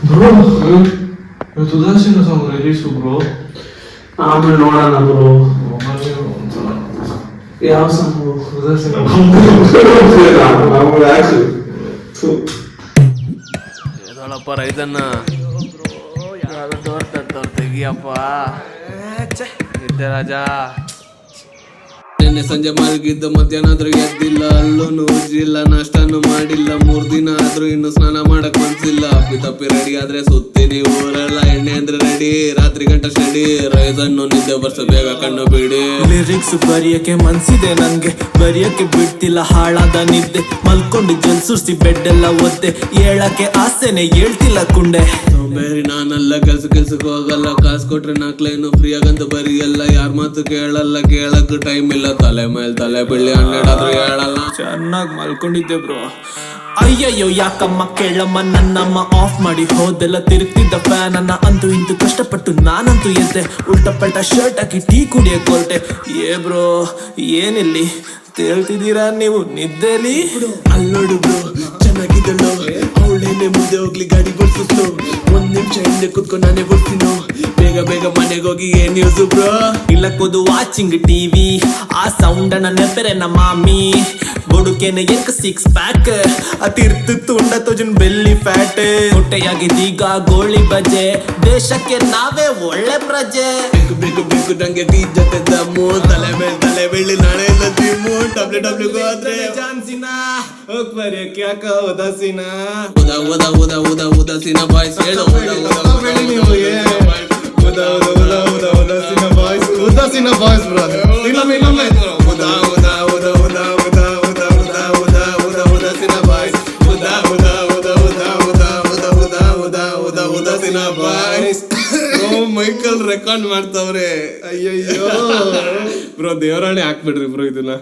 Bro ಇವತ್ತು ಉದಾಸೀನ song release bro. ಆಮೇಲೆ ನೋಡೋಣ ಬ್ರೋ. ಯಾವ ಸಾಂಗು? ಉದಾಸೀನ ಇದಳಪ್ಪ ರೈತನ್ನ ತೋರ್ತವ್ರು ತೆಗಿಯಪ್ಪ ಇದ್ದೆ ರಾಜ. ನಿನ್ನೆ ಸಂಜೆ ಮಲಗಿದ್ದು ಮಧ್ಯಾಹ್ನ ಆದ್ರೂ ಎದ್ದಿಲ್ಲ, ಅಲ್ಲೂ ಉಜ್ಜಿಲ್ಲ, ನಾಷ್ಟಾನು ಮಾಡಿಲ್ಲ, 3 ದಿನ ಆದ್ರೂ ಇನ್ನು ಸ್ನಾನ ಮಾಡಕ್ ಮನ್ಸಿಲ್ಲ. ಅಪ್ಪಿ ರೆಡಿ ಆದ್ರೆ ಸುತ್ತೀನಿ ಊರೆಲ್ಲ, ಎಣ್ಣೆ ಅಂದ್ರೆ ರೆಡಿ, ರಾತ್ರಿ ಗಂಟ ಸ್ಟಡಿ, ರೈತನ್ನು ನಿದ್ದೆ ಬರ್ಸ ಬೇಗ ಕಣ್ಣು ಬಿಡಿ. ಲಿರಿಕ್ಸ್ ಬರೆಯಕ್ಕೆ ಮನ್ಸಿದೆ ನನ್ಗೆ, ಬರೆಯಕ್ಕೆ ಬಿಡ್ತಿಲ್ಲ ಹಾಳಾದ ನಿದ್ದೆ, ಮಲ್ಕೊಂಡು ಜಲ್ಸುರ್ಸಿ ಬೆಡ್ ಎಲ್ಲ ಒದ್ದೆ, ಹೇಳಕ್ಕೆ ಆಸೆನೆ ಹೇಳ್ತಿಲ್ಲ ಕುಂಡೆ. ಬೇರೆ ನಾನಲ್ಲ ಕೆಲ್ಸಕ್ಕೆ ಹೋಗಲ್ಲ, ಕಾಸು ಕೊಟ್ರೆ 4 ಲೈನು ಫ್ರೀ ಆಗಂತ ಬರಿಯಲ್ಲ, ಯಾರ ಮಾತು ಕೇಳಲ್ಲ, ಕೇಳಕ್ ಟೈಮ್ ಇಲ್ಲ, ತಲೆ ಮೇಲೆ ತಲೆ ಬೀಳಿ 12 ಆದ್ರೂ ಹೇಳಲ್ಲ. ಚೆನ್ನಾಗಿ ಮಲ್ಕೊಂಡಿದ್ದೆ ಬ್ರೋ. ಅಯ್ಯಯ್ಯೋ ಯಾಕಮ್ಮ ಕೇಳಮ್ಮ ನನ್ನಮ್ಮ, ಆಫ್ ಮಾಡಿ ಹೋದೆಲ್ಲ ತಿರುಗ್ತಿದ್ದ ಫ್ಯಾನ್ ಅನ್ನ, ಅಂತೂ ಇಂತೂ ಕಷ್ಟಪಟ್ಟು ನಾನಂತೂ ಎದ್ದೆ, ಉಲ್ಟ ಪಲ್ಟ ಶರ್ಟ್ ಹಾಕಿ ಟೀ ಕುಡಿಯಕ್ ಹೊರಟೆ. ಬ್ರೋ ಏನಿಲ್ಲಿ ತೇಳ್ತಿದ್ದೀರಾ ನೀವು ನಿದ್ದೆಲಿ? ಅಲ್ಲೋಡು ಬ್ರೋ ಚೆನ್ನಾಗಿದ್ದಳು, ಅವಳೇನೆ ಮುಂದೆ ಹೋಗ್ಲಿ ಗಾಡಿ ಬರ್ಸಿಸ್ತು, 1 ನಿಮಿಷ ಹಿಂದೆ ಕುತ್ಕೊಂಡು ನಾನೇ ಬರ್ತೀನೋ, ಬೇಗ ಬೇಗ ಮನೆಗೆ ಹೋಗಿ ಏನ್ ನ್ಯೂಸ್ ಬ್ರೋ? ಇಲ್ಲಕ್ಕೋದು ವಾಚಿಂಗ್ ಟಿವಿ, ಆ ಸೌಂಡ್ ಅನ್ನ ನೆಪರೆ ನಮ್ಮ ಮಾಮಿ, ಬೊಡುಕೆನೆ ಎಕ್ 6 ಪ್ಯಾಕ್, ಅತಿರ್ತು ತುಂಡ ತೋಜನ್ ಬೆಲ್ಲಿ ಫ್ಯಾಟ್, ಹೊಟ್ಟೆಯಾಗಿದ್ದೀಗ ಗೋಳಿ ಬಜೆ, ದೇಶಕ್ಕೆ ನಾವೇ ಒಳ್ಳೆ ಪ್ರಜೆ. ಬೇಕು ಬೇಕು ಬೇಕು ನಂಗೆ ಟೀ ಜೊತೆ ದಮ್ಮು, ತಲೆ ಮೇಲೆ ತಲೆ ಬೆಳ್ಳಿ ನಾಳೆ ಎಲ್ಲ ತಿಮ್ಮು, ಡಬ್ಲ್ಯೂ ಹೋದ್ರೆ ಚಾನ್ಸಿನ ಹೋಗ್ ಬರೆಯಕ್ಕೆ ಯಾಕ ಉದಾಸೀನ. ಉದಾಸೀನ ಬಾಯ್ಸ್ ಹೇಳು, ಉದಾಸೀನ ಬಾಯ್ಸ್ ಬ್ರೋ. ಇನ್ನೊಮ್ಮೆ ಉದಾಸೀನ ಬಾಯ್ಸ್. ಮೈಕಲ್ ರೆಕಾರ್ಡ್ ಮಾಡ್ತಾವ್ರೆ. ಅಯ್ಯಯ್ಯೋ ಬ್ರೋ ದೇವರಾಣೆ ಹಾಕ್ಬಿಡ್ರಿ ಬ್ರೋ ಇದನ್ನ.